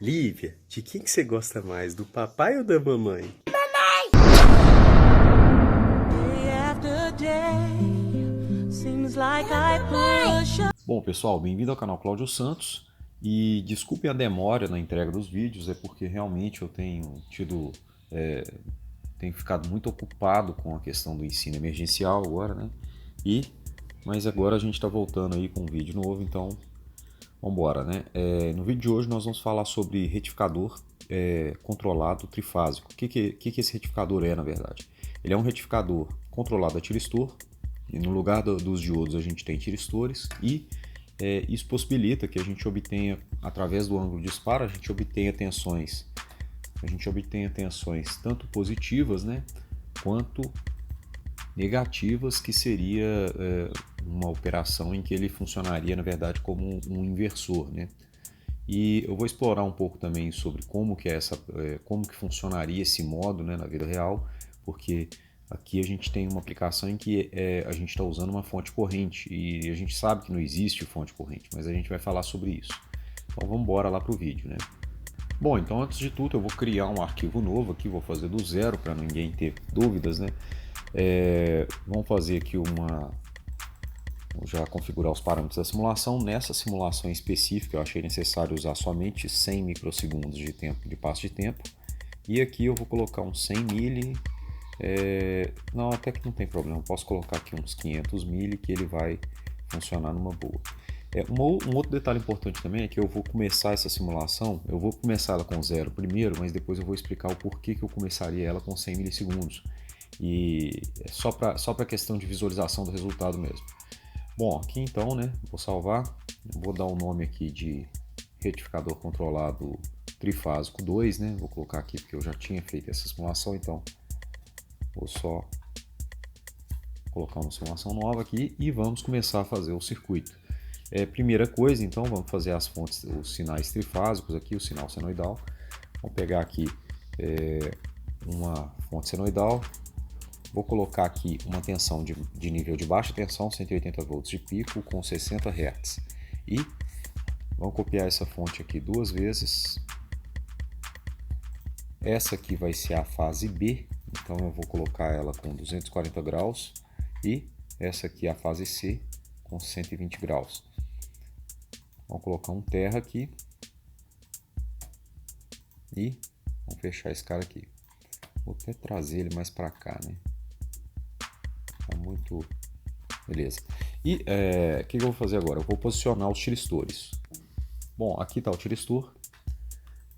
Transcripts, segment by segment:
Lívia, de quem que você gosta mais, do papai ou da mamãe? Bom, pessoal, bem-vindo ao canal Cláudio Santos e desculpem a demora na entrega dos vídeos, é porque realmente eu tenho ficado muito ocupado com a questão do ensino emergencial agora, né? Mas agora a gente está voltando aí com um vídeo novo, então vamos embora, né? No vídeo de hoje nós vamos falar sobre retificador controlado trifásico. O que esse retificador é, na verdade? Ele é um retificador controlado a tiristor, e no lugar dos diodos a gente tem tiristores, e isso possibilita que a gente obtenha, através do ângulo de disparo, a gente obtenha tensões tanto positivas, né, quanto negativas, que seria uma operação em que ele funcionaria, na verdade, como um inversor, né? E eu vou explorar um pouco também sobre como que funcionaria esse modo, né, na vida real, porque aqui a gente tem uma aplicação em que a gente está usando uma fonte corrente e a gente sabe que não existe fonte corrente, mas a gente vai falar sobre isso. Então vamos embora lá para o vídeo, né? Bom, então antes de tudo eu vou criar um arquivo novo aqui, vou fazer do zero para ninguém ter dúvidas, né? Vamos fazer aqui vou já configurar os parâmetros da simulação. Nessa simulação específica eu achei necessário usar somente 100 microsegundos de tempo de passo de tempo. E aqui eu vou colocar uns 100 mili. Não, até que não tem problema, eu posso colocar aqui uns 500 mili que ele vai funcionar numa boa. Um outro detalhe importante também é que eu vou começar essa simulação, eu vou começar ela com zero primeiro, mas depois eu vou explicar o porquê que eu começaria ela com 100 milissegundos. E é só para questão de visualização do resultado mesmo. Bom, aqui então, né, vou salvar, vou dar o nome aqui de retificador controlado trifásico 2, né, vou colocar aqui porque eu já tinha feito essa simulação, então vou só colocar uma simulação nova aqui e vamos começar a fazer o circuito. Primeira coisa, então, vamos fazer os sinais trifásicos aqui, o sinal senoidal. Vamos pegar aqui uma fonte senoidal. Vou colocar aqui uma tensão de nível de baixa tensão, 180 volts de pico com 60 Hz. E vamos copiar essa fonte aqui duas vezes. Essa aqui vai ser a fase B, então eu vou colocar ela com 240 graus. E essa aqui é a fase C com 120 graus. Vamos colocar um terra aqui. E vamos fechar esse cara aqui. Vou até trazer ele mais para cá, né? Tá muito... Beleza. E o que eu vou fazer agora? Eu vou posicionar os tiristores. Bom, aqui está o tiristor.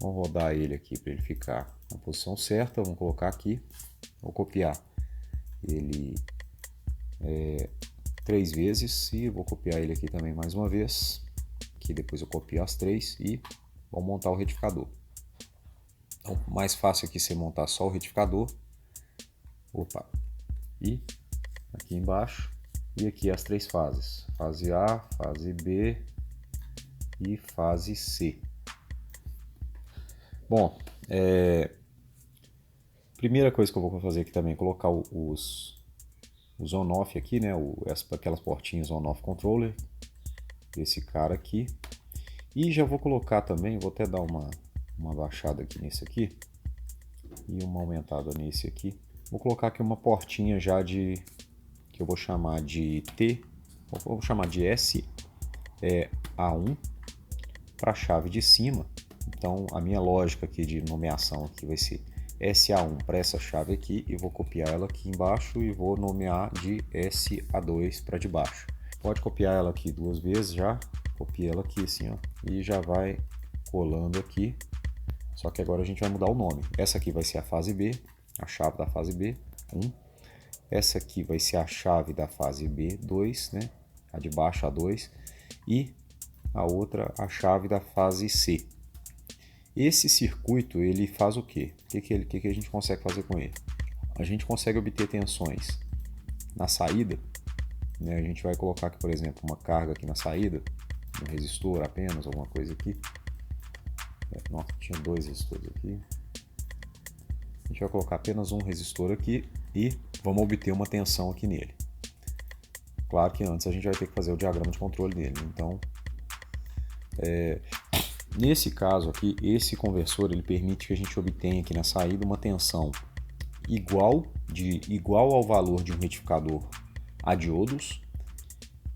Vamos rodar ele aqui para ele ficar na posição certa. Vamos colocar aqui. Vou copiar ele 3 vezes. E vou copiar ele aqui também mais uma vez. Aqui depois eu copio as 3 e vamos montar o retificador. Então, mais fácil aqui você montar só o retificador. Opa! E aqui embaixo. E aqui as 3 fases. Fase A, fase B e fase C. Bom, primeira coisa que eu vou fazer aqui também é colocar os on-off aqui, né? Aquelas portinhas on-off controller. Esse cara aqui. E já vou colocar também, vou até dar uma baixada aqui nesse aqui. E uma aumentada nesse aqui. Vou colocar aqui uma portinha já que eu vou chamar de T, vou chamar de SA1 para a chave de cima. Então a minha lógica aqui de nomeação aqui vai ser SA1 para essa chave aqui e vou copiar ela aqui embaixo e vou nomear de SA2 para de baixo. Pode copiar ela aqui 2 vezes já, copia ela aqui assim, ó, e já vai colando aqui. Só que agora a gente vai mudar o nome. Essa aqui vai ser a fase B, a chave da fase B, 1. Essa aqui vai ser a chave da fase B, 2, né? A de baixo, a 2. E a outra, a chave da fase C. Esse circuito, ele faz o quê? O que a gente consegue fazer com ele? A gente consegue obter tensões na saída, né? A gente vai colocar aqui, por exemplo, uma carga aqui na saída, um resistor apenas, alguma coisa aqui. Nossa, tinha 2 resistores aqui. A gente vai colocar apenas um resistor aqui e vamos obter uma tensão aqui nele. Claro que antes a gente vai ter que fazer o diagrama de controle dele. Então, Nesse caso aqui, esse conversor ele permite que a gente obtenha aqui na saída uma tensão igual ao valor de um retificador a diodos,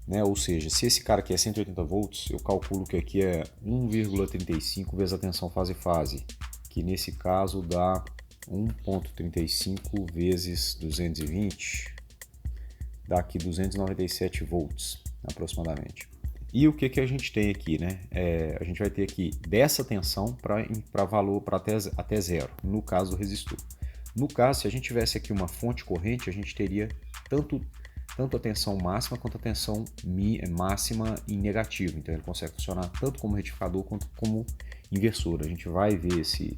né? Ou seja, se esse cara aqui é 180 volts, eu calculo que aqui é 1,35 vezes a tensão fase-fase, que nesse caso dá 1,35 vezes 220, dá aqui 297 volts aproximadamente. E o que a gente tem aqui, né? A gente vai ter aqui dessa tensão para valor para até zero, no caso do resistor. No caso, se a gente tivesse aqui uma fonte corrente, a gente teria tanto a tensão máxima quanto a tensão máxima em negativo. Então ele consegue funcionar tanto como retificador quanto como inversor. A gente vai ver esse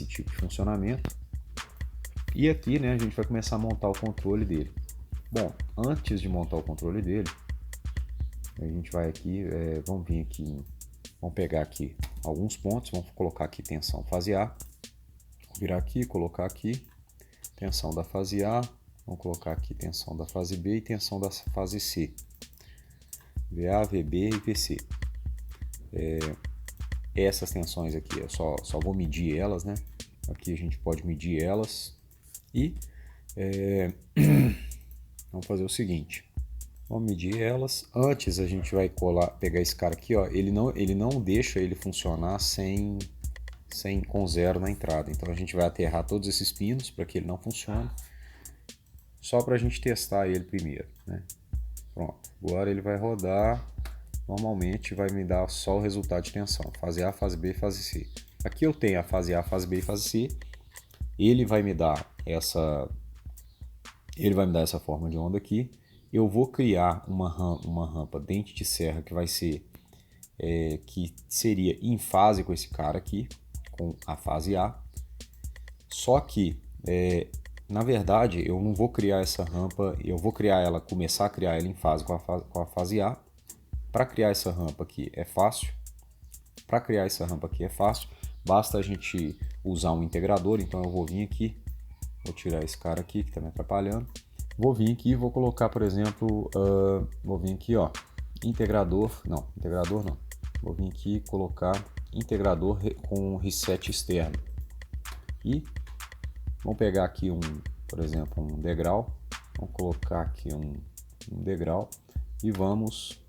tipo de funcionamento. E aqui, né, a gente vai começar a montar o controle dele. Bom, antes de montar o controle dele, a gente vai aqui, vamos vir aqui, vamos pegar aqui alguns pontos, vamos colocar aqui tensão fase A, virar aqui, colocar aqui tensão da fase A, vamos colocar aqui tensão da fase B e tensão da fase C, VA, VB e VC. Essas tensões aqui, eu só vou medir elas, né? Aqui a gente pode medir elas e vamos fazer o seguinte. Vamos medir elas. Antes a gente vai pegar esse cara aqui, ó. Ele não deixa ele funcionar com zero na entrada. Então a gente vai aterrar todos esses pinos para que ele não funcione. Só para a gente testar ele primeiro, né? Pronto. Agora ele vai rodar. Normalmente vai me dar só o resultado de tensão. Fase A, fase B e fase C. Aqui eu tenho a fase A, fase B e fase C. Ele vai me dar essa forma de onda aqui. Eu vou criar uma rampa dente de serra que vai ser que seria em fase com esse cara aqui, com a fase A. Só que na verdade eu não vou criar essa rampa, eu vou começar a criar ela em fase com a fase A. Para criar essa rampa aqui é fácil. Basta a gente usar um integrador. Então eu vou vir aqui, vou tirar esse cara aqui que está me atrapalhando. Vou vir aqui e vou colocar, por exemplo, vou vir aqui, ó, integrador não. Vou vir aqui e colocar integrador com reset externo. E vamos pegar aqui por exemplo, um degrau. Vamos colocar aqui um degrau e vamos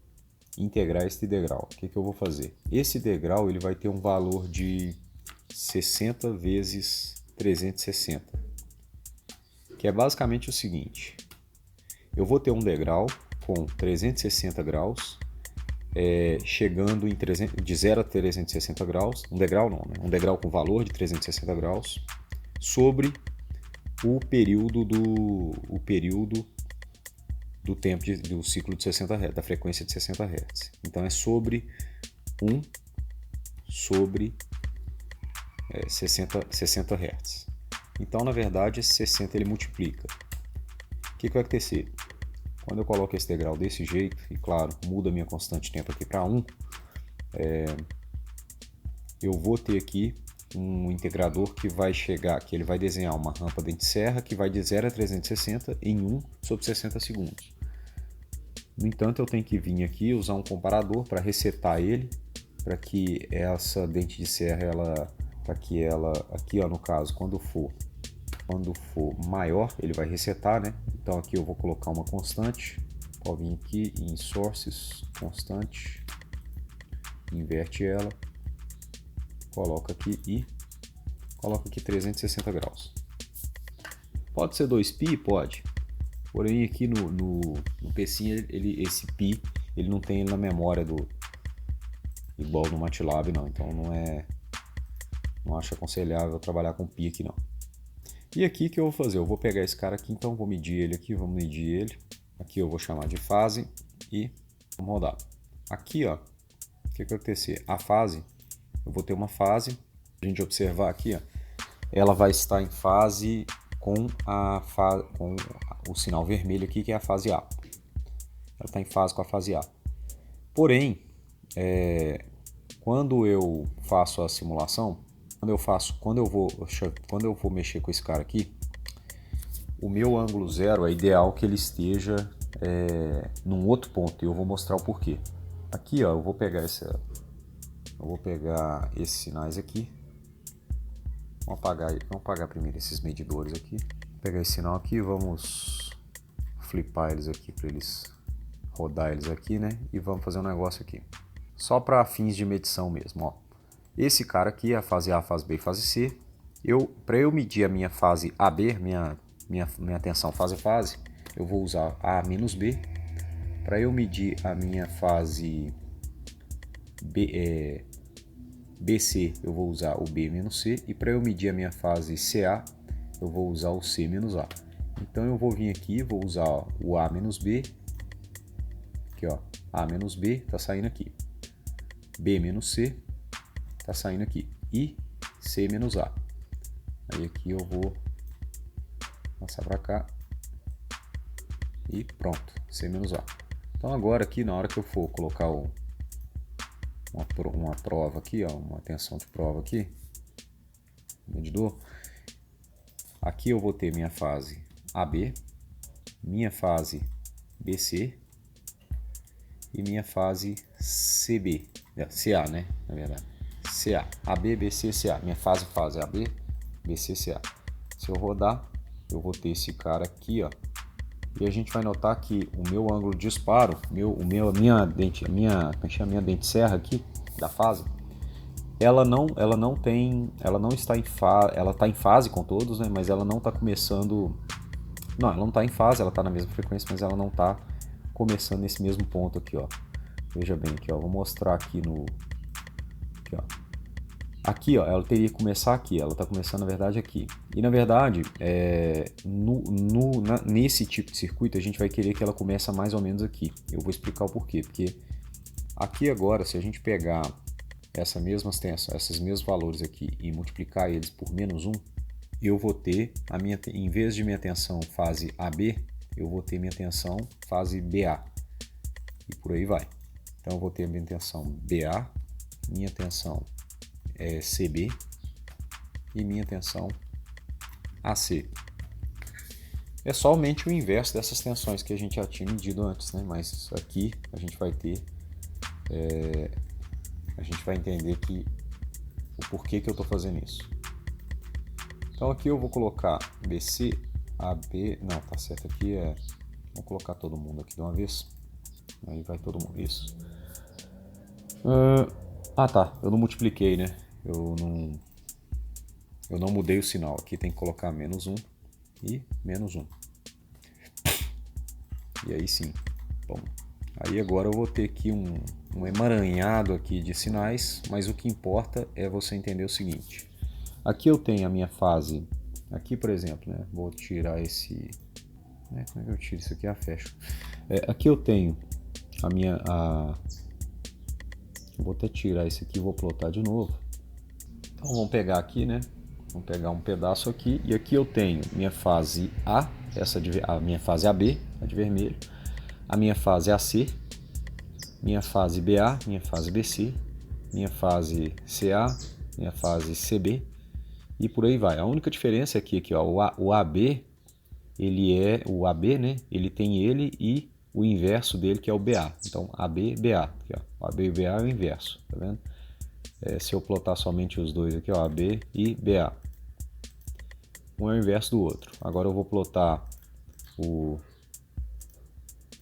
integrar este degrau. O que eu vou fazer? Esse degrau ele vai ter um valor de 60 vezes 360. Que é basicamente o seguinte: eu vou ter um degrau com 360 graus, chegando de 0 a 360 graus, um degrau não, né? Um degrau com valor de 360 graus, sobre o período do tempo do ciclo de 60 Hz, da frequência de 60 Hz. Então é sobre 1 sobre 60 Hz. Então, na verdade, esse 60 ele multiplica. O que vai acontecer? Quando eu coloco esse degrau desse jeito, e claro, muda a minha constante de tempo aqui para 1, eu vou ter aqui um integrador que vai ele vai desenhar uma rampa dente de serra que vai de 0 a 360 em 1 sobre 60 segundos. No entanto, eu tenho que vir aqui usar um comparador para resetar ele, para que essa dente de serra, aqui ó, no caso, quando for maior, ele vai resetar, né? Então aqui eu vou colocar uma constante, vou vir aqui em sources, constante, inverte ela, coloca aqui e coloca aqui 360 graus. Pode ser 2π? Pode. Porém aqui no PC esse π ele não tem ele na memória igual no MATLAB não, então não acho aconselhável trabalhar com π aqui não. E aqui que eu vou fazer? Eu vou pegar esse cara aqui, então vou medir ele aqui, vamos medir ele. Aqui eu vou chamar de fase e vamos rodar. Aqui, ó, o que vai acontecer? A fase, eu vou ter uma fase, a gente observar aqui, ó, ela vai estar em fase com o sinal vermelho aqui, que é a fase A. Ela está em fase com a fase A. Porém, quando eu faço a simulação, quando eu vou mexer com esse cara aqui, o meu ângulo zero é ideal que ele esteja num outro ponto, e eu vou mostrar o porquê. Aqui, ó, eu vou pegar Eu vou pegar esses sinais aqui. Vamos apagar primeiro esses medidores aqui. Vou pegar esse sinal aqui, vamos flipar eles aqui para eles rodar eles aqui, né? E vamos fazer um negócio aqui. Só para fins de medição mesmo, ó. Esse cara aqui, a fase A, fase B e fase C. Para eu medir a minha fase AB, minha tensão fase-fase, eu vou usar A-B. Para eu medir a minha fase BC, eu vou usar o B-C. E para eu medir a minha fase CA, eu vou usar o C-A. Então eu vou vir aqui, vou usar ó, o A-B. Aqui, ó, A-B tá saindo aqui. B-C tá saindo aqui. E C-A. Aí aqui eu vou passar para cá. E pronto, C-A. Então agora aqui, na hora que eu for colocar uma prova aqui, ó, uma tensão de prova aqui, medidor, aqui eu vou ter minha fase AB, minha fase BC e minha fase CB, CA, né, na verdade, CA, AB, BC, CA, minha fase AB, BC, CA. Se eu rodar, eu vou ter esse cara aqui, ó, e a gente vai notar que o meu ângulo de disparo, a minha dente serra aqui da fase, ela está em fase com todos, né? Mas ela não está começando, não, ela não está em fase, ela está na mesma frequência, mas ela não está começando nesse mesmo ponto aqui, ó. Veja bem aqui, ó, vou mostrar aqui aqui, ó. Aqui, ó, ela teria que começar aqui, ela está começando na verdade aqui. E na verdade, nesse tipo de circuito a gente vai querer que ela comece mais ou menos aqui. Eu vou explicar o porquê, porque aqui agora, se a gente pegar esses mesmos valores aqui e multiplicar eles por -1, eu vou ter, em vez de minha tensão fase AB, eu vou ter minha tensão fase BA. E por aí vai. Então eu vou ter minha tensão BA, minha tensão CB e minha tensão AC. É somente o inverso dessas tensões que a gente já tinha medido antes, né? Mas aqui a gente vai ter, a gente vai entender o porquê que eu estou fazendo isso. Então aqui eu vou colocar BC, AB, não, tá certo aqui, vou colocar todo mundo aqui de uma vez, aí vai todo mundo, isso. Tá, eu não multipliquei, né? Eu não mudei o sinal. Aqui tem que colocar -1 e -1. E aí sim. Bom, aí agora eu vou ter aqui um emaranhado aqui de sinais, mas o que importa é você entender o seguinte. Aqui eu tenho a minha fase, aqui por exemplo, né? Vou tirar esse... Como é que eu tiro isso aqui? Fecho. Aqui eu tenho vou até tirar esse aqui e vou plotar de novo. Então vamos pegar aqui, né? Vamos pegar um pedaço aqui e aqui eu tenho minha fase A, a minha fase AB, a de vermelho, a minha fase AC, minha fase BA, minha fase BC, minha fase CA, minha fase CB e por aí vai. A única diferença é que aqui, ó, o AB, o AB, né? Ele tem ele e o inverso dele que é o BA. Então AB, BA, aqui, ó. O AB e o BA é o inverso, tá vendo? Se eu plotar somente os dois aqui, ó, AB e BA. Um é o inverso do outro. Agora eu vou plotar o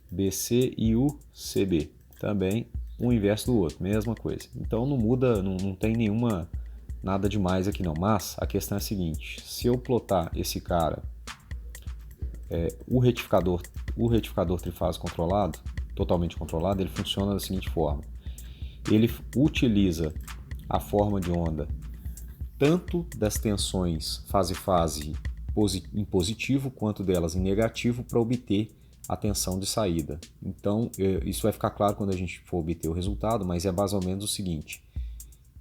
BC e o CB. Também um inverso do outro, mesma coisa. Então não muda, não tem nada demais aqui não. Mas a questão é a seguinte, se eu plotar esse cara, o retificador trifásico controlado, totalmente controlado, ele funciona da seguinte forma. Ele utiliza a forma de onda tanto das tensões fase-fase em positivo quanto delas em negativo para obter a tensão de saída. Então, isso vai ficar claro quando a gente for obter o resultado, mas é mais ou menos o seguinte.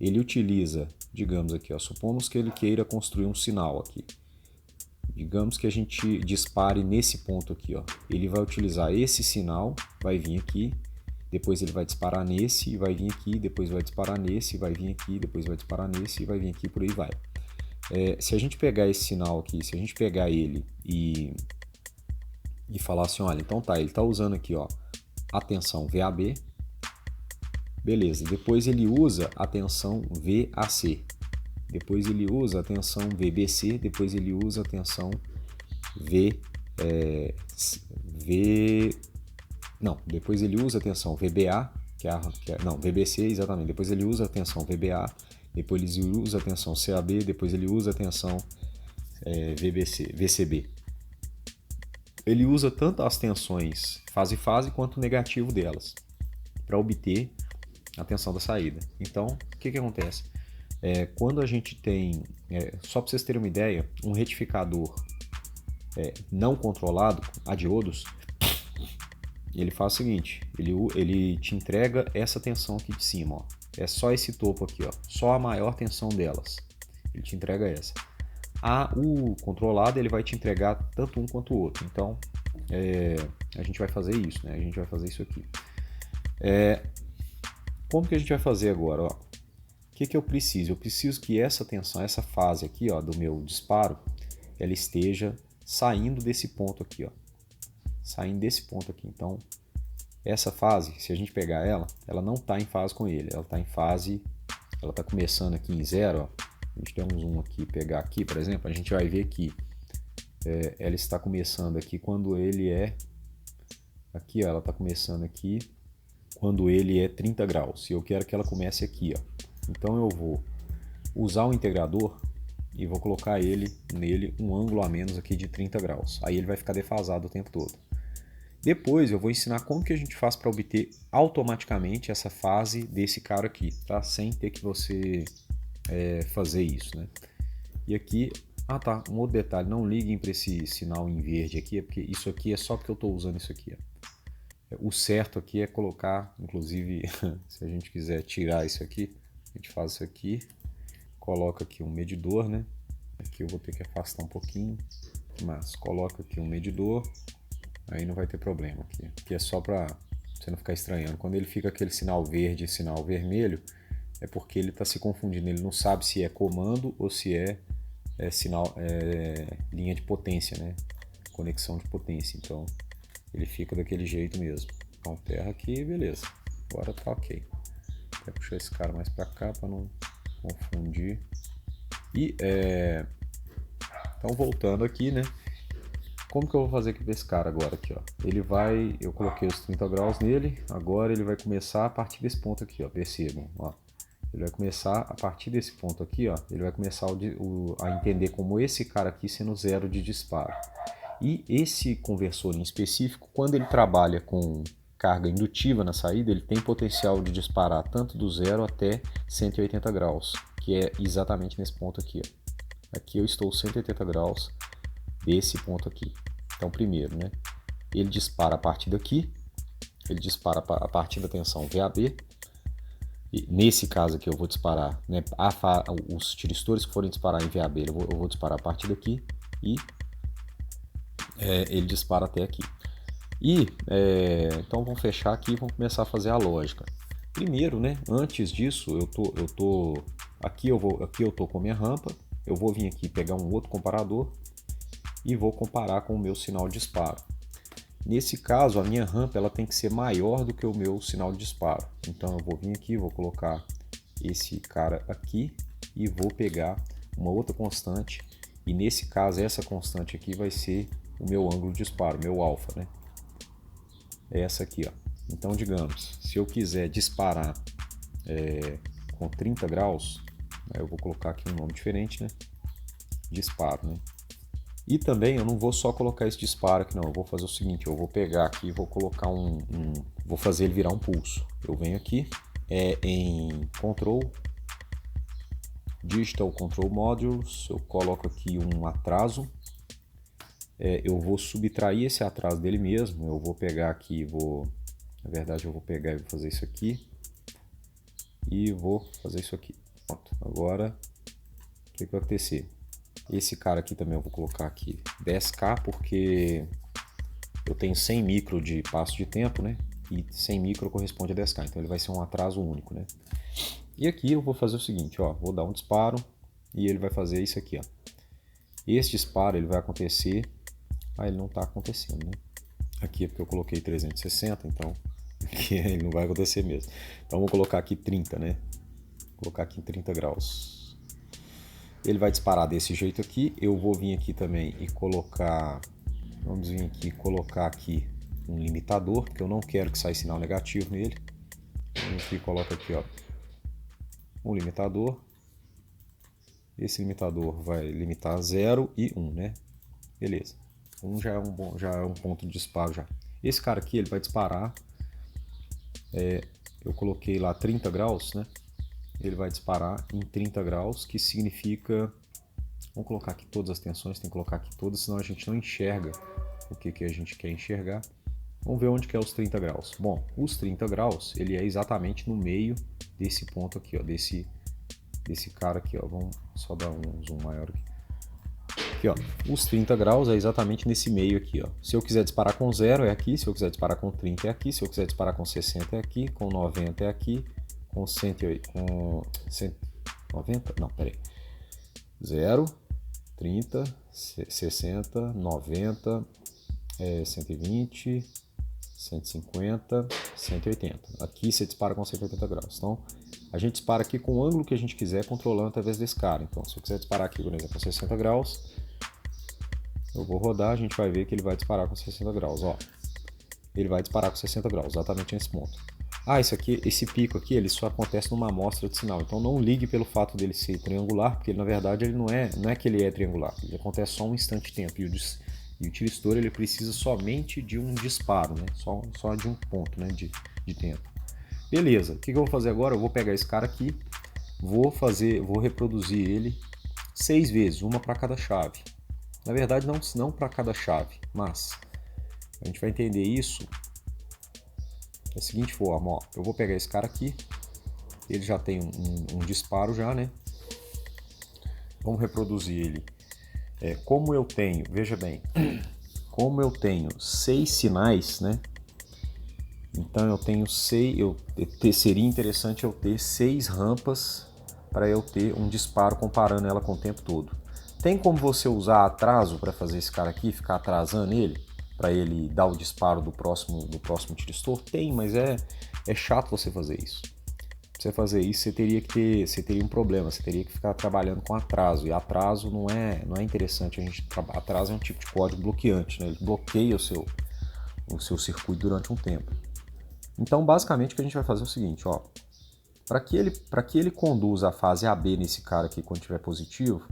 Ele utiliza, digamos aqui, ó, supomos que ele queira construir um sinal aqui. Digamos que a gente dispare nesse ponto aqui, ó. Ele vai utilizar esse sinal, vai vir aqui, depois ele vai disparar nesse e vai vir aqui, depois vai disparar nesse e vai vir aqui, depois vai disparar nesse e vai vir aqui, por aí vai. Se a gente pegar esse sinal aqui, se a gente pegar ele e falar assim, olha, então tá, ele tá usando aqui, ó, a tensão VAB, Beleza, depois ele usa a tensão VAC, depois ele usa a tensão VBC, depois ele usa a tensão depois ele usa a tensão VBA, VBC, exatamente, depois ele usa a tensão VBA, depois ele usa a tensão CAB, depois ele usa a tensão VCB. Ele usa tanto as tensões fase-fase quanto o negativo delas para obter a tensão da saída. Então, o que acontece? Quando a gente tem, só para vocês terem uma ideia, um retificador não controlado a diodos, ele faz o seguinte, ele te entrega essa tensão aqui de cima, ó. É só esse topo aqui, ó, só a maior tensão delas, ele te entrega essa. O controlado ele vai te entregar tanto um quanto o outro, então a gente vai fazer isso, né? A gente vai fazer isso aqui. Como que a gente vai fazer agora? Ó? O que eu preciso? Eu preciso que essa tensão, essa fase aqui, ó, do meu disparo, ela esteja saindo desse ponto aqui, ó. Saindo desse ponto aqui. Então, essa fase, se a gente pegar ela não está em fase com ele. Ela está em fase, ela está começando aqui em 0, ó. A gente tem um zoom aqui, pegar aqui, por exemplo, a gente vai ver que ela está começando aqui quando ele é... Aqui, ó, ela está começando aqui quando ele é 30 graus. E eu quero que ela comece aqui, ó. Então eu vou usar o integrador e vou colocar nele um ângulo a menos aqui de 30 graus. Aí ele vai ficar defasado o tempo todo. Depois eu vou ensinar como que a gente faz para obter automaticamente essa fase desse cara aqui, tá? Sem ter que você fazer isso, né? E aqui, um outro detalhe, não liguem para esse sinal em verde aqui, porque isso aqui é só porque eu estou usando isso aqui, ó. O certo aqui é colocar, inclusive, se a gente quiser tirar isso aqui, a gente faz isso aqui, coloca aqui um medidor, né? Aqui eu vou ter que afastar um pouquinho, mas coloca aqui um medidor, aí não vai ter problema aqui. Aqui é só para você não ficar estranhando. Quando ele fica aquele sinal verde e sinal vermelho, é porque ele está se confundindo, ele não sabe se é comando ou se é linha de potência, né? Conexão de potência, então ele fica daquele jeito mesmo. Então terra aqui, beleza, agora tá ok. Vou puxar esse cara mais para cá para não confundir. E então voltando aqui, né? Como que eu vou fazer aqui desse cara agora aqui, ó? Eu coloquei os 30 graus nele, agora ele vai começar a partir desse ponto aqui, ó. Percebam, ó. Ele vai começar a partir desse ponto aqui, ó. Ele vai começar a entender como esse cara aqui sendo 0 de disparo. E esse conversor em específico, quando ele trabalha com carga indutiva na saída, ele tem potencial de disparar tanto do 0 até 180 graus, que é exatamente nesse ponto aqui, ó. Aqui eu estou 180 graus desse ponto aqui. Então, primeiro, né, ele dispara a partir daqui, ele dispara a partir da tensão VAB. E nesse caso aqui eu vou disparar, né, os tiristores que forem disparar em VAB, eu vou disparar a partir daqui e ele dispara até aqui. E então vamos fechar aqui e vamos começar a fazer a lógica. Primeiro, né, antes disso, aqui eu tô com a minha rampa, eu vou vir aqui pegar um outro comparador e vou comparar com o meu sinal de disparo. Nesse caso, a minha rampa ela tem que ser maior do que o meu sinal de disparo. Então eu vou vir aqui, vou colocar esse cara aqui e vou pegar uma outra constante. E nesse caso, essa constante aqui vai ser o meu ângulo de disparo, meu alfa, né? É essa aqui, ó. Então, digamos, se eu quiser disparar com 30 graus, eu vou colocar aqui um nome diferente, né? Disparo, né? E também eu não vou só colocar esse disparo aqui, não. Eu vou fazer o seguinte, eu vou pegar aqui e vou colocar vou fazer ele virar um pulso. Eu venho aqui, em Control, Digital Control Modules, eu coloco aqui um atraso. Eu vou subtrair esse atraso dele mesmo. Eu vou pegar aqui, na verdade eu vou pegar e vou fazer isso aqui. E vou fazer isso aqui. Pronto. Agora, o que vai acontecer? Esse cara aqui também eu vou colocar aqui 10K, porque eu tenho 100 micro de passo de tempo, né? E 100 micro corresponde a 10K, então ele vai ser um atraso único, né? E aqui eu vou fazer o seguinte, ó, vou dar um disparo e ele vai fazer isso aqui, ó. Esse disparo ele vai acontecer, ele não está acontecendo, né? Aqui é porque eu coloquei 360, então que ele não vai acontecer mesmo. Então vou colocar aqui 30, né? Vou colocar aqui em 30 graus. Ele vai disparar desse jeito aqui. Eu vou vir aqui também e colocar... Vamos vir aqui e colocar aqui um limitador, porque eu não quero que saia sinal negativo nele. Vem aqui e coloca aqui, ó, um limitador. Esse limitador vai limitar 0 e 1, né? Beleza. 1 já é um ponto de disparo já. Esse cara aqui, ele vai disparar. Eu coloquei lá 30 graus, né? Ele vai disparar em 30 graus, que significa... Vamos colocar aqui todas as tensões, tem que colocar aqui todas, senão a gente não enxerga o que a gente quer enxergar. Vamos ver onde que é os 30 graus. Bom, os 30 graus, ele é exatamente no meio desse ponto aqui, ó, desse cara aqui, ó. Vamos só dar um zoom maior aqui. Aqui, ó, os 30 graus é exatamente nesse meio aqui, ó. Se eu quiser disparar com 0 é aqui, se eu quiser disparar com 30 é aqui, se eu quiser disparar com 60 é aqui, com 90 é aqui, com 108, com 190, não, peraí. 0, 30, 60, 90, 120, 150, 180. Aqui você dispara com 180 graus. Então, a gente dispara aqui com o ângulo que a gente quiser, controlando através desse cara. Então, se eu quiser disparar aqui, por exemplo, com 60 graus, eu vou rodar, a gente vai ver que ele vai disparar com 60 graus. Ó, ele vai disparar com 60 graus, exatamente nesse ponto. Ah, esse pico aqui, ele só acontece numa amostra de sinal. Então não ligue pelo fato dele ser triangular, porque na verdade ele não é que ele é triangular. Ele acontece só um instante de tempo. E o tiristor ele precisa somente de um disparo, né? Só de um ponto, né? de tempo. Beleza, o que eu vou fazer agora? Eu vou pegar esse cara aqui, vou reproduzir ele 6 vezes, uma para cada chave. Na verdade não para cada chave, mas a gente vai entender isso da seguinte forma, ó, eu vou pegar esse cara aqui, ele já tem um disparo já, né? Vamos reproduzir ele. Como eu tenho, veja bem, como eu tenho 6 sinais, né? Então eu tenho 6, seria interessante eu ter 6 rampas para eu ter um disparo comparando ela com o tempo todo. Tem como você usar atraso para fazer esse cara aqui, ficar atrasando ele? Para ele dar o disparo do próximo tiristor? Tem, mas é chato você fazer isso. Pra você fazer isso, você teria um problema, você teria que ficar trabalhando com atraso, e atraso não é interessante. Atraso é um tipo de código bloqueante, né? Ele bloqueia o seu circuito durante um tempo. Então, basicamente, o que a gente vai fazer é o seguinte, ó, para que ele conduza a fase AB nesse cara aqui quando estiver positivo,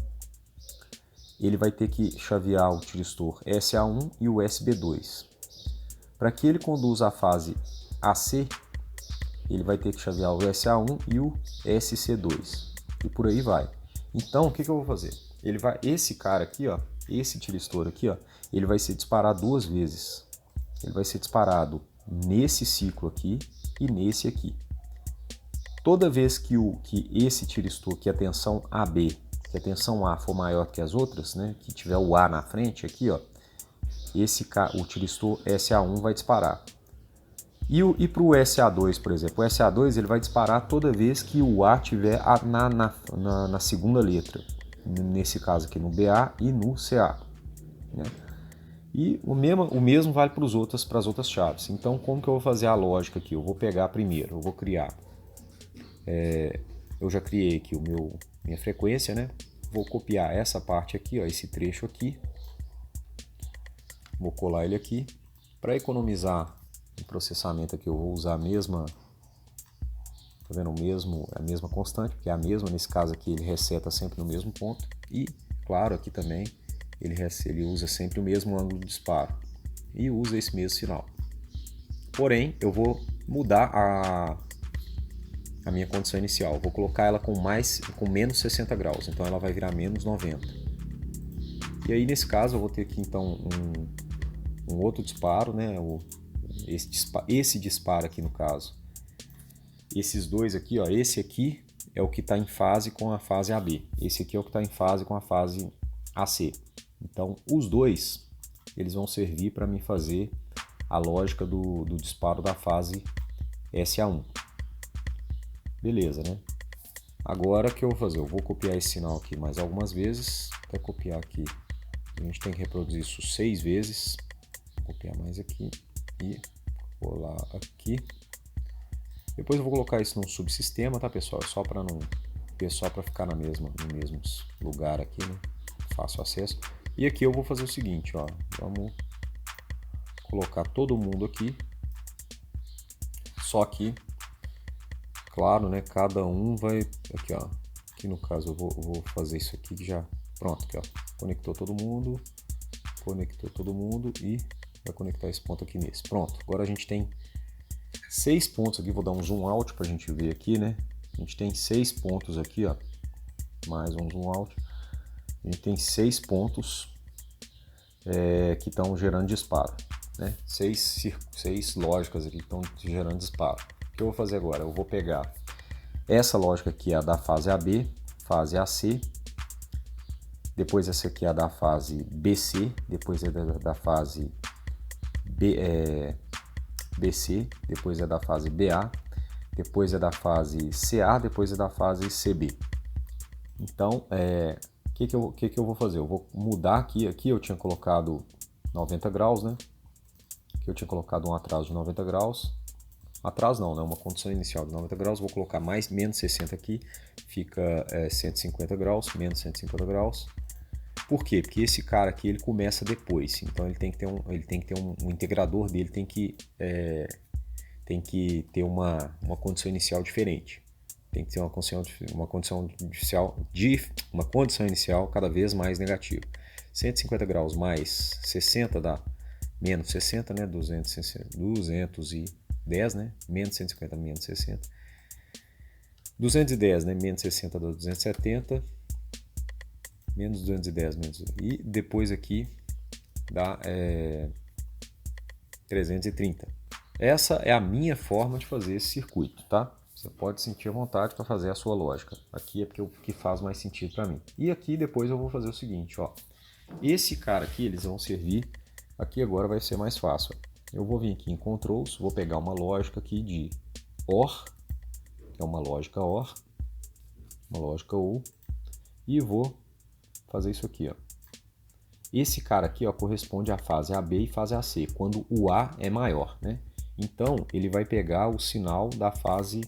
ele vai ter que chavear o tiristor SA1 e o SB2. Para que ele conduza a fase AC, ele vai ter que chavear o SA1 e o SC2. E por aí vai. Então, o que eu vou fazer? Esse cara aqui, ó, esse tiristor aqui, ó, ele vai ser disparado 2 vezes. Ele vai ser disparado nesse ciclo aqui e nesse aqui. Toda vez que esse tiristor, que a tensão AB, que a tensão A for maior que as outras, né, que tiver o A na frente aqui, ó, o tiristor SA1 vai disparar. E para o SA2, por exemplo, o SA2 ele vai disparar toda vez que o A tiver na segunda letra. Nesse caso aqui no BA e no CA. Né? E o mesmo vale para as outras chaves. Então, como que eu vou fazer a lógica aqui? Eu vou pegar primeiro, eu vou criar. Eu já criei aqui minha frequência, né? Vou copiar essa parte aqui, ó, esse trecho aqui. Vou colar ele aqui. Para economizar o processamento aqui, eu vou usar a mesma, tá vendo? A mesma constante, porque é a mesma. Nesse caso aqui, ele reseta sempre no mesmo ponto. E, claro, aqui também ele usa sempre o mesmo ângulo de disparo. E usa esse mesmo sinal. Porém, eu vou mudar a minha condição inicial. Vou colocar ela com menos 60 graus. Então ela vai virar menos 90. E aí, nesse caso, eu vou ter aqui, então, um outro disparo, né? Esse disparo aqui, no caso. Esses dois aqui, ó. Esse aqui é o que está em fase com a fase AB. Esse aqui é o que está em fase com a fase AC. Então, os dois, eles vão servir para mim fazer a lógica do disparo da fase SA1. Beleza, né? Agora, o que eu vou fazer? Eu vou copiar esse sinal aqui mais algumas vezes. Até copiar aqui. A gente tem que reproduzir isso 6 vezes. Vou copiar mais aqui e colar aqui. Depois eu vou colocar isso num subsistema, tá, pessoal? É só para não só para ficar no mesmo lugar aqui, né? Fácil acesso. E aqui eu vou fazer o seguinte, ó, vamos colocar todo mundo aqui. Só que, claro, né? Cada um vai aqui, ó. Aqui no caso eu vou fazer isso aqui que já pronto, aqui, ó. Conectou todo mundo e vai conectar esse ponto aqui nesse. Pronto. Agora a gente tem 6 pontos aqui. Vou dar um zoom out para a gente ver aqui, né? A gente tem 6 pontos aqui, ó. Mais um zoom out. A gente tem 6 pontos que estão gerando disparo, né? 6 lógicas aqui que estão gerando disparo. O que eu vou fazer agora? Eu vou pegar essa lógica aqui, a da fase AB, fase AC. Depois essa aqui é a da fase BC, depois é da fase BC, depois é da fase BA, depois é da fase CA, depois é da fase CB. Então, o que eu vou fazer? Eu vou mudar aqui eu tinha colocado 90 graus, né? Aqui eu tinha colocado um atraso de 90 graus. Atraso não, né? Uma condição inicial de 90 graus. Vou colocar menos 60 aqui, fica 150 graus, menos 150 graus. Por quê? Porque esse cara aqui ele começa depois, então ele tem que ter um integrador dele tem que ter uma condição inicial diferente. Tem que ter uma condição inicial cada vez mais negativa. 150 graus mais 60 dá menos 60, né? 210, né? Menos 150 menos 60. 210, né? Menos 60 dá 270. Menos 210, e depois aqui dá 330. Essa é a minha forma de fazer esse circuito, tá? Você pode sentir à vontade para fazer a sua lógica. Aqui é porque o que faz mais sentido para mim. E aqui depois eu vou fazer o seguinte, ó. Esse cara aqui, eles vão servir. Aqui agora vai ser mais fácil. Eu vou vir aqui em Controls, vou pegar uma lógica aqui de OR, que é uma lógica OR, uma lógica OR, e vou fazer isso aqui, ó. Esse cara aqui, ó, corresponde à fase AB e fase AC, quando o A é maior, né? Então, ele vai pegar o sinal da fase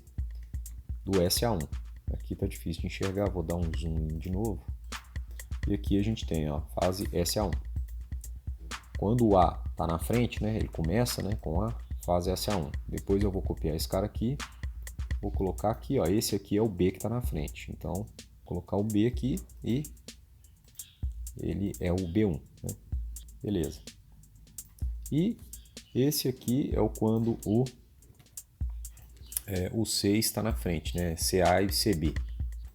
do SA1. Aqui tá difícil de enxergar, vou dar um zoom de novo. E aqui a gente tem, ó, fase SA1. Quando o A tá na frente, né, ele começa, né, com a fase SA1. Depois eu vou copiar esse cara aqui, vou colocar aqui, ó, esse aqui é o B que tá na frente. Então, vou colocar o B aqui e ele é o B1, né? Beleza. E esse aqui é o quando o C está na frente, né? CA e CB.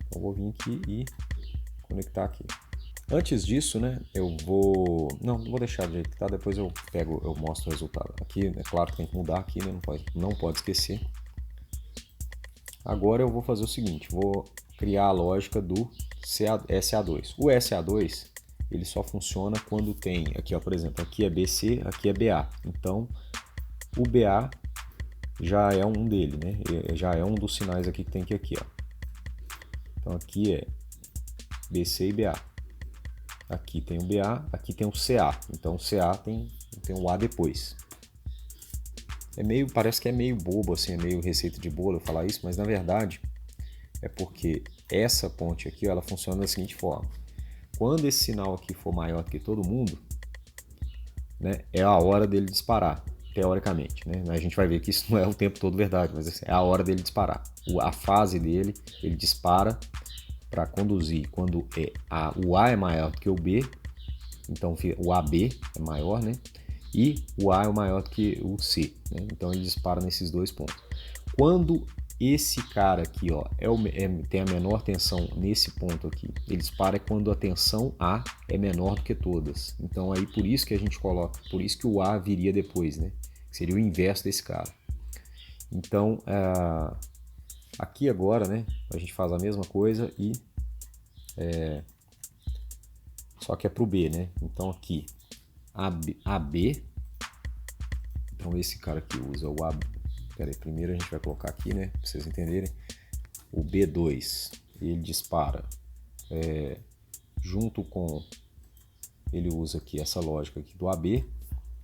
Então vou vir aqui e conectar aqui. Antes disso, né, eu vou... Não vou deixar do jeito que tá, depois eu mostro o resultado. Aqui, é claro que tem que mudar aqui, né? Não pode esquecer. Agora eu vou fazer o seguinte, vou criar a lógica do SA2. O SA2, ele só funciona quando tem, aqui ó, por exemplo, aqui é BC, aqui é BA. Então, o BA já é um dele, né? Já é um dos sinais aqui que tem aqui, ó. Então, aqui é BC e BA. Aqui tem o BA, aqui tem o CA. Então, o CA tem o A depois. Parece que é meio bobo, assim, é meio receita de bolo eu falar isso, mas na verdade é porque essa ponte aqui, ó, ela funciona da seguinte forma. Quando esse sinal aqui for maior que todo mundo, né, é a hora dele disparar, teoricamente, né? A gente vai ver que isso não é o tempo todo verdade, mas assim, é a hora dele disparar. A fase dele, ele dispara para conduzir quando o A é maior do que o B, então o AB é maior, né? E o A é maior do que o C, né? Então ele dispara nesses dois pontos. Quando esse cara aqui, ó, tem a menor tensão nesse ponto aqui, ele dispara quando a tensão A é menor do que todas. Então aí por isso que a gente coloca, por isso que o A viria depois, né? Seria o inverso desse cara. Então aqui agora, né, a gente faz a mesma coisa e só que é pro B, né? Então aqui AB, então esse cara aqui usa o AB. Pera aí, primeiro a gente vai colocar aqui, né, para vocês entenderem. O B2, ele dispara junto com, ele usa aqui essa lógica aqui do AB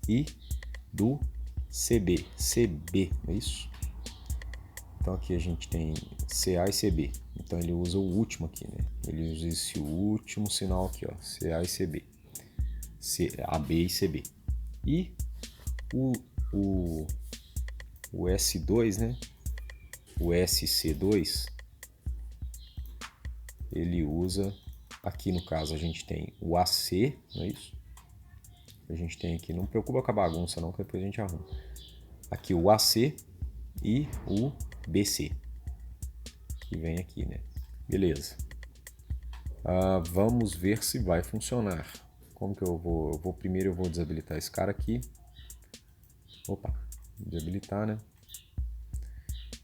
e do CB, é isso? Então aqui a gente tem CA e CB. Então ele usa o último aqui, né? Ele usa esse último sinal aqui, ó, CA e CB. AB e CB. E o S2, né? O SC2, ele usa, aqui no caso a gente tem o AC, não é isso? A gente tem aqui, não preocupa com a bagunça não, que depois a gente arruma. Aqui o AC e o BC, que vem aqui, né? Beleza. Vamos ver se vai funcionar. Como que eu vou? Primeiro eu vou desabilitar esse cara aqui. Opa, desabilitar, né?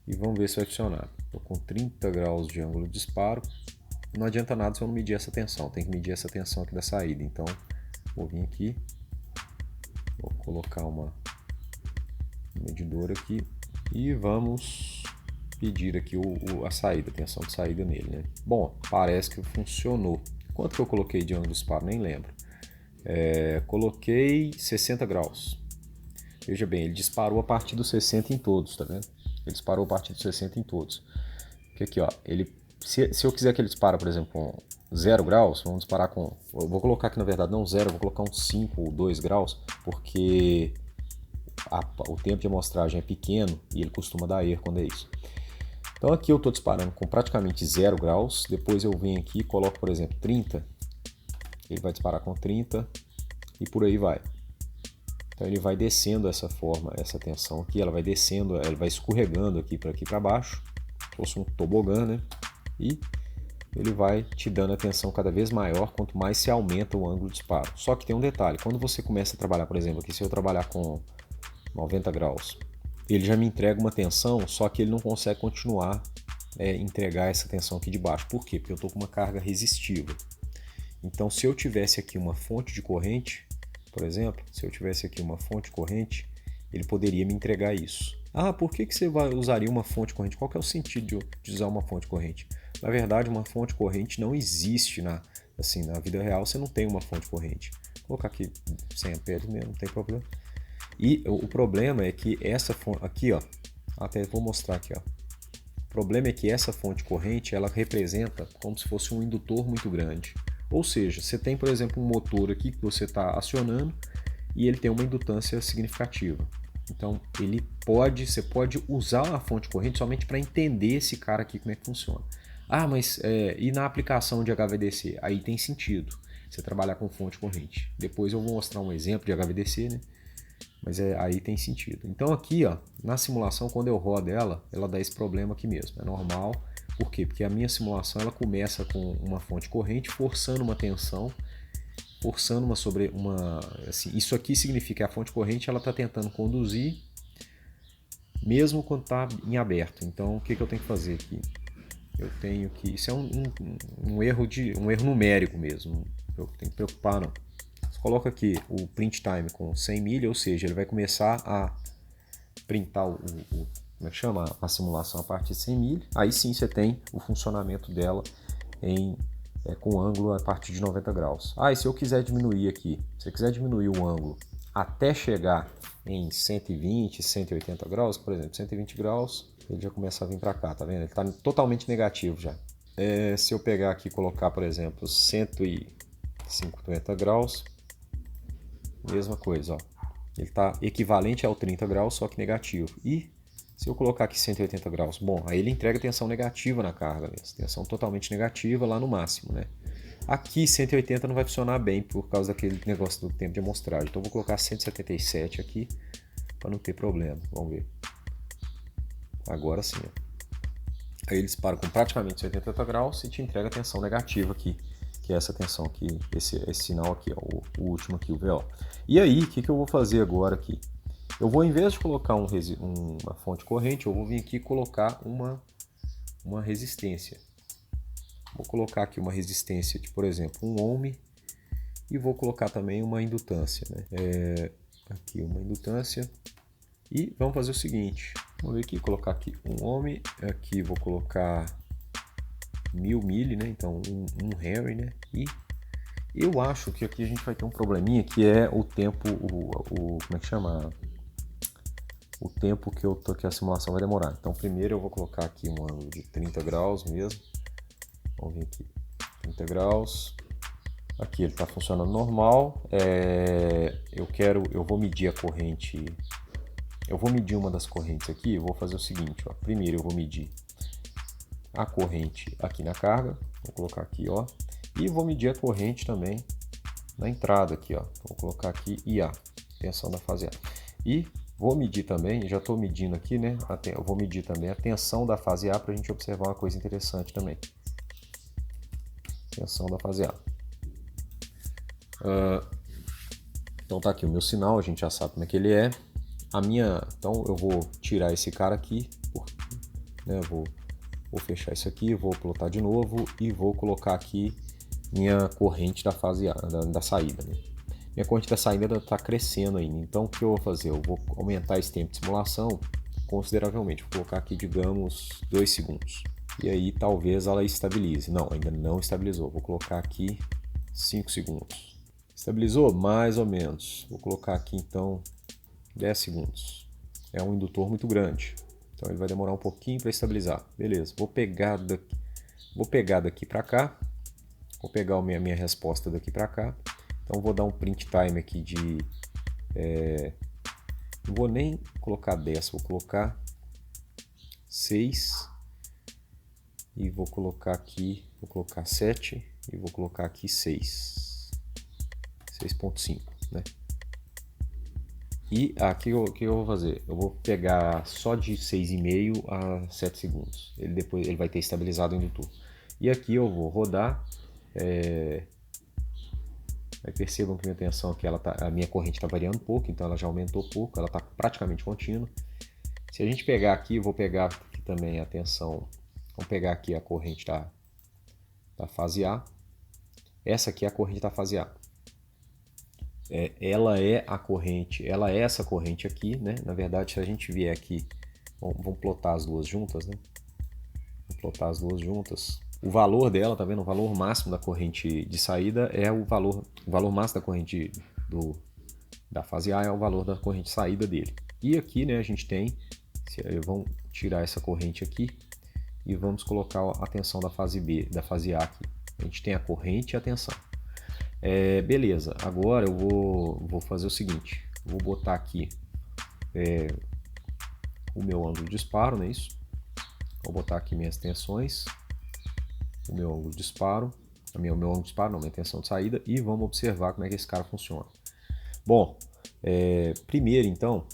E vamos ver se vai funcionar. Estou com 30 graus de ângulo de disparo. Não adianta nada se eu não medir essa tensão. Tem que medir essa tensão aqui da saída. Então, vou vir aqui. Vou colocar um medidor aqui. E vamos pedir aqui a saída, a tensão de saída nele, né? Bom, parece que funcionou. Quanto que eu coloquei de ângulo de disparo? Nem lembro. Coloquei 60 graus. Veja bem, ele disparou a partir dos 60 em todos, tá vendo? Ele disparou a partir dos 60 em todos. Porque aqui, ó, se eu quiser que ele dispare, por exemplo, com 0 graus, vamos disparar com... Eu vou colocar aqui, na verdade, não 0, vou colocar uns 5 ou 2 graus, porque o tempo de amostragem é pequeno e ele costuma dar erro quando é isso. Então aqui eu estou disparando com praticamente 0 graus, depois eu venho aqui e coloco, por exemplo, 30, ele vai disparar com 30 e por aí vai. Então ele vai descendo essa tensão aqui, ela vai descendo, ela vai escorregando aqui para baixo, como se fosse um tobogã, né? E ele vai te dando a tensão cada vez maior quanto mais se aumenta o ângulo de disparo. Só que tem um detalhe, quando você começa a trabalhar, por exemplo, aqui se eu trabalhar com 90 graus, ele já me entrega uma tensão, só que ele não consegue continuar entregar essa tensão aqui de baixo. Por quê? Porque eu estou com uma carga resistiva. Então se eu tivesse aqui uma fonte de corrente, por exemplo, se eu tivesse aqui uma fonte de corrente, ele poderia me entregar isso. Por que você usaria uma fonte corrente? Qual que é o sentido de usar uma fonte corrente? Na verdade, uma fonte corrente não existe na vida real, você não tem uma fonte corrente. Vou colocar aqui 100 amperes mesmo, não tem problema. E o problema é que essa fonte, aqui ó, até vou mostrar aqui ó. O problema é que essa fonte corrente, ela representa como se fosse um indutor muito grande. Ou seja, você tem, por exemplo, um motor aqui que você está acionando e ele tem uma indutância significativa. Então, você pode usar a fonte corrente somente para entender esse cara aqui como é que funciona. Mas e na aplicação de HVDC? Aí tem sentido você trabalhar com fonte corrente. Depois eu vou mostrar um exemplo de HVDC, né? Mas aí tem sentido. Então aqui, ó, na simulação, quando eu rodo ela dá esse problema aqui mesmo. É normal. Por quê? Porque a minha simulação ela começa com uma fonte corrente forçando uma tensão, forçando isso aqui significa que a fonte corrente ela está tentando conduzir mesmo quando está em aberto. Então o que eu tenho que fazer aqui? Eu tenho que... Isso é um erro numérico mesmo. Eu tenho que preocupar não. Você coloca aqui o print time com 100 milha, ou seja, ele vai começar a printar como é que chama? A simulação a partir de 100 milha. Aí sim você tem o funcionamento dela com ângulo a partir de 90 graus. E se eu quiser diminuir aqui, se eu quiser diminuir o ângulo até chegar em 120, 180 graus, por exemplo, 120 graus, ele já começa a vir para cá, tá vendo? Ele está totalmente negativo já. Se eu pegar aqui e colocar, por exemplo, 150 graus, mesma coisa, ó. Ele está equivalente ao 30 graus, só que negativo. E se eu colocar aqui 180 graus, bom, aí ele entrega tensão negativa na carga mesmo, tensão totalmente negativa lá no máximo, né? Aqui 180 não vai funcionar bem por causa daquele negócio do tempo de amostragem. Então eu vou colocar 177 aqui para não ter problema. Vamos ver. Agora sim, ó. Aí ele dispara com praticamente 180 graus e te entrega a tensão negativa aqui, que é essa tensão aqui, esse sinal aqui, ó, o último aqui, o VO. E aí, o que eu vou fazer agora aqui? Eu vou, em vez de colocar uma fonte corrente, eu vou vir aqui colocar uma resistência. Vou colocar aqui uma resistência de, por exemplo, 1 ohm e vou colocar também uma indutância, né? Aqui uma indutância e vamos fazer o seguinte, vamos ver aqui, colocar aqui 1 ohm, aqui vou colocar 1000 milli, né? Então 1 Henry, né? E eu acho que aqui a gente vai ter um probleminha que é o tempo, como é que chama? o tempo que a simulação vai demorar. Então primeiro eu vou colocar aqui um ângulo de 30 graus mesmo. Vamos vir aqui, 30 graus. Aqui ele está funcionando normal. Eu vou medir a corrente. Eu vou medir uma das correntes aqui. Eu vou fazer o seguinte, ó. Primeiro eu vou medir a corrente aqui na carga. Vou colocar aqui, ó. E vou medir a corrente também na entrada aqui, ó. Vou colocar aqui IA, tensão da fase A. E vou medir também, já estou medindo aqui, né? Eu vou medir também a tensão da fase A para a gente observar uma coisa interessante também. Tensão da fase A. Então tá aqui o meu sinal, a gente já sabe como é que ele é. Então eu vou tirar esse cara aqui, né? Vou fechar isso aqui, vou plotar de novo e vou colocar aqui minha corrente da fase A, da saída, né? Minha corrente da saída está crescendo ainda, então o que eu vou fazer? Eu vou aumentar esse tempo de simulação consideravelmente, vou colocar aqui, digamos, 2 segundos. E aí talvez ela estabilize. Não, ainda não estabilizou. Vou colocar aqui 5 segundos. Estabilizou? Mais ou menos. Vou colocar aqui então 10 segundos. É um indutor muito grande, então ele vai demorar um pouquinho para estabilizar. Beleza, vou pegar daqui para cá. Vou pegar a minha resposta daqui para cá. Então vou dar um print time aqui de... não vou nem colocar 10, vou colocar 6. E vou colocar aqui, vou colocar 7 e vou colocar aqui 6. 6.5, né? E aqui o que eu vou fazer? Eu vou pegar só de 6,5 a 7 segundos. Depois ele vai ter estabilizado o indutor. E aqui eu vou rodar. Percebam que minha tensão aqui, a minha corrente está variando um pouco, então ela já aumentou um pouco, ela está praticamente contínua. Se a gente pegar aqui, eu vou pegar aqui também a tensão. Vamos pegar aqui a corrente da fase A. Essa aqui é a corrente da fase A. Ela é essa corrente aqui, né? Na verdade, se a gente vier aqui, vamos plotar as duas juntas, né? Vamos plotar as duas juntas. O valor dela, tá vendo? O valor máximo da corrente de saída é o valor máximo da corrente da fase A é o valor da corrente de saída dele. E aqui, né, a gente tem, vamos tirar essa corrente aqui e vamos colocar a tensão da fase B, da fase A aqui. A gente tem a corrente e a tensão. Beleza, agora eu vou fazer o seguinte, vou botar aqui o meu ângulo de disparo, não é isso? Vou botar aqui minhas tensões, o meu ângulo de disparo, meu ângulo de disparo, não, minha tensão de saída, e vamos observar como é que esse cara funciona. Bom, primeiro então,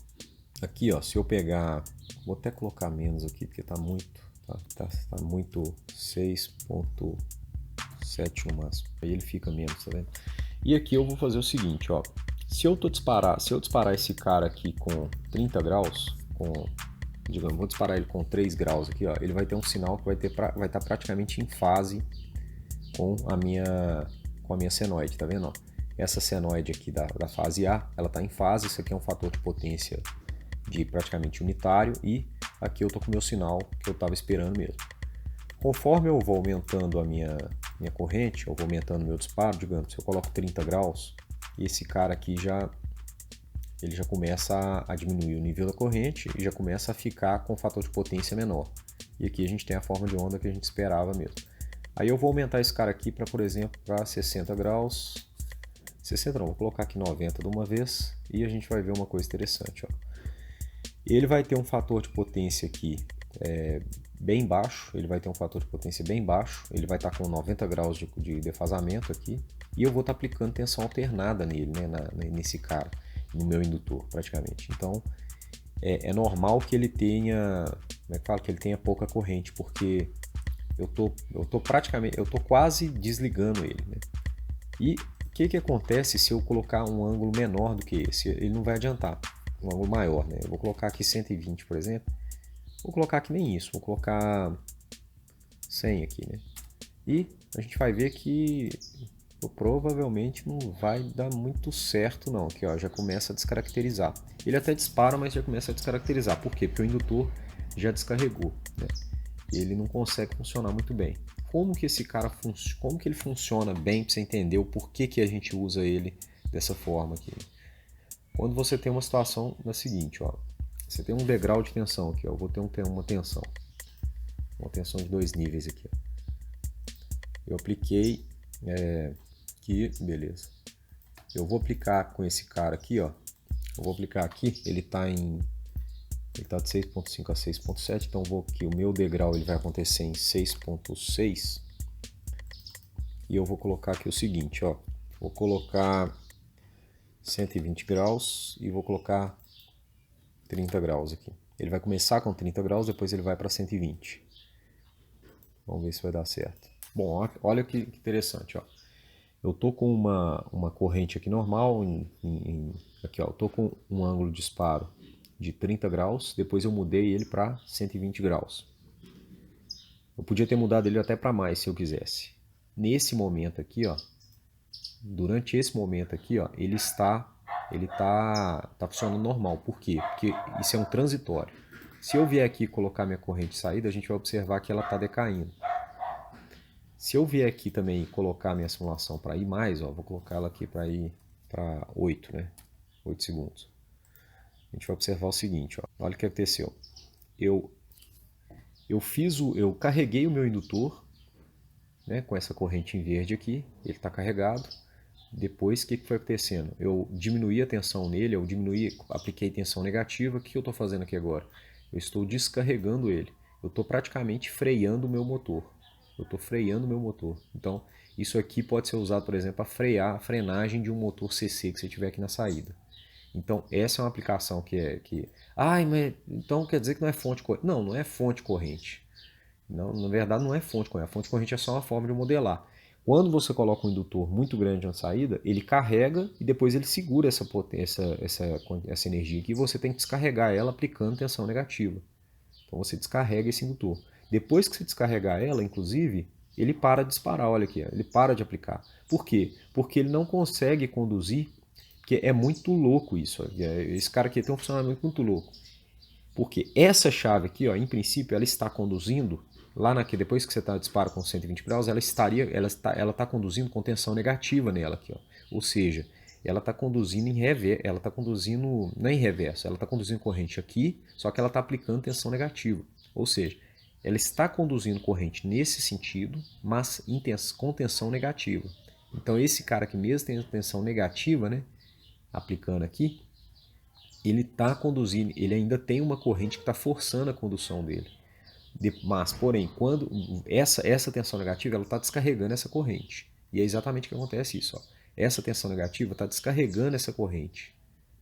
aqui ó, se eu pegar, vou até colocar menos aqui, porque está muito 6.71 máximo, aí ele fica menos, tá vendo? E aqui eu vou fazer o seguinte, ó, se eu disparar esse cara aqui com 30 graus, digamos, vou disparar ele com 3 graus aqui, ó, ele vai ter um sinal que vai estar praticamente em fase com a minha senoide, tá vendo? Ó? Essa senoide aqui da fase A, ela está em fase, isso aqui é um fator de potência de praticamente unitário, e aqui eu tô com o meu sinal que eu estava esperando mesmo. Conforme eu vou aumentando a minha corrente, eu vou aumentando o meu disparo, digamos, se eu coloco 30 graus, esse cara aqui ele já começa a diminuir o nível da corrente e já começa a ficar com um fator de potência menor. E aqui a gente tem a forma de onda que a gente esperava mesmo. Aí eu vou aumentar esse cara aqui para, por exemplo, para 60 graus. 60 não, vou colocar aqui 90 de uma vez e a gente vai ver uma coisa interessante, ó. Ele vai ter um fator de potência aqui bem baixo, ele vai estar com 90 graus de defasamento aqui, e eu vou estar aplicando tensão alternada nele, né, nesse cara, no meu indutor praticamente. Então é normal que ele tenha, como é que fala, que ele tenha pouca corrente, porque eu tô quase desligando ele, né? E o que acontece se eu colocar um ângulo menor do que esse? Ele não vai adiantar, um ângulo maior, né? Eu vou colocar aqui 120, por exemplo. Vou colocar aqui nem isso, vou colocar 100 aqui, né? E a gente vai ver que provavelmente não vai dar muito certo não, aqui ó, já começa a descaracterizar. Ele até dispara, mas já começa a descaracterizar. Por quê? Porque o indutor já descarregou, né? Ele não consegue funcionar muito bem. Como que esse cara como que ele funciona bem, para você entender o porquê que a gente usa ele dessa forma aqui? Quando você tem uma situação da seguinte, ó, Você tem um degrau de tensão aqui, ó. Eu vou ter uma tensão de 2 níveis aqui, ó. Eu apliquei aqui, beleza. Eu vou aplicar com esse cara aqui, ó. Eu vou aplicar aqui, ele tá de 6.5 a 6.7, então vou aqui, o meu degrau ele vai acontecer em 6.6. E eu vou colocar aqui o seguinte, ó. Vou colocar 120 graus e vou colocar 30 graus aqui. Ele vai começar com 30 graus, depois ele vai para 120. Vamos ver se vai dar certo. Bom, olha que interessante, ó. Eu tô com uma corrente aqui normal, aqui, ó, eu tô com um ângulo de disparo de 30 graus, depois eu mudei ele para 120 graus. Eu podia ter mudado ele até para mais se eu quisesse. Nesse momento aqui, ó, durante esse momento aqui, ó, ele tá funcionando normal. Por quê? Porque isso é um transitório. Se eu vier aqui e colocar minha corrente de saída, a gente vai observar que ela está decaindo. Se eu vier aqui também colocar minha simulação para ir mais, ó, vou colocar ela aqui para ir para 8, né? 8 segundos. A gente vai observar o seguinte, ó. Olha o que aconteceu. Eu carreguei o meu indutor, né, com essa corrente em verde aqui, ele está carregado. Depois, o que foi acontecendo? Eu diminuí a tensão nele, apliquei tensão negativa. O que eu estou fazendo aqui agora? Eu estou descarregando ele. Eu estou praticamente freando o meu motor. Então, isso aqui pode ser usado, por exemplo, para frear a frenagem de um motor CC que você tiver aqui na saída. Então, essa é uma aplicação mas então quer dizer que não é fonte corrente. Não, não é fonte corrente. Não, na verdade, não é fonte corrente. A fonte corrente é só uma forma de modelar. Quando você coloca um indutor muito grande na saída, ele carrega e depois ele segura essa energia aqui e você tem que descarregar ela aplicando tensão negativa. Então você descarrega esse indutor. Depois que você descarregar ela, inclusive, ele para de disparar, olha aqui, ele para de aplicar. Por quê? Porque ele não consegue conduzir, porque é muito louco isso. Esse cara aqui tem um funcionamento muito louco. Porque essa chave aqui, ó, em princípio, ela está conduzindo, depois que você está disparo com 120 graus, ela está conduzindo com tensão negativa nela aqui, ó. Ou seja, ela está conduzindo não é em reverso, ela está conduzindo corrente aqui, só que ela está aplicando tensão negativa. Ou seja, ela está conduzindo corrente nesse sentido, mas com tensão negativa. Então esse cara aqui mesmo tem tensão negativa, né, aplicando aqui, ele está conduzindo, ele ainda tem uma corrente que está forçando a condução dele. Mas, porém, quando essa tensão negativa, ela está descarregando essa corrente. E é exatamente o que acontece isso. Ó. Essa tensão negativa está descarregando essa corrente.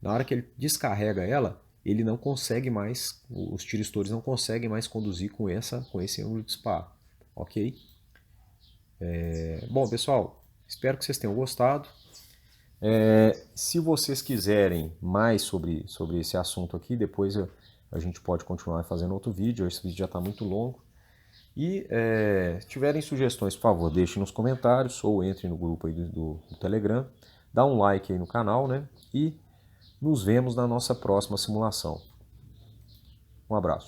Na hora que ele descarrega ela, ele não consegue mais, os tiristores não conseguem mais conduzir com esse ângulo de disparo. Ok? Bom, pessoal, espero que vocês tenham gostado. Se vocês quiserem mais sobre esse assunto aqui, depois a gente pode continuar fazendo outro vídeo. Esse vídeo já está muito longo. E se tiverem sugestões, por favor, deixem nos comentários ou entrem no grupo aí do Telegram. Dá um like aí no canal, né? E nos vemos na nossa próxima simulação. Um abraço.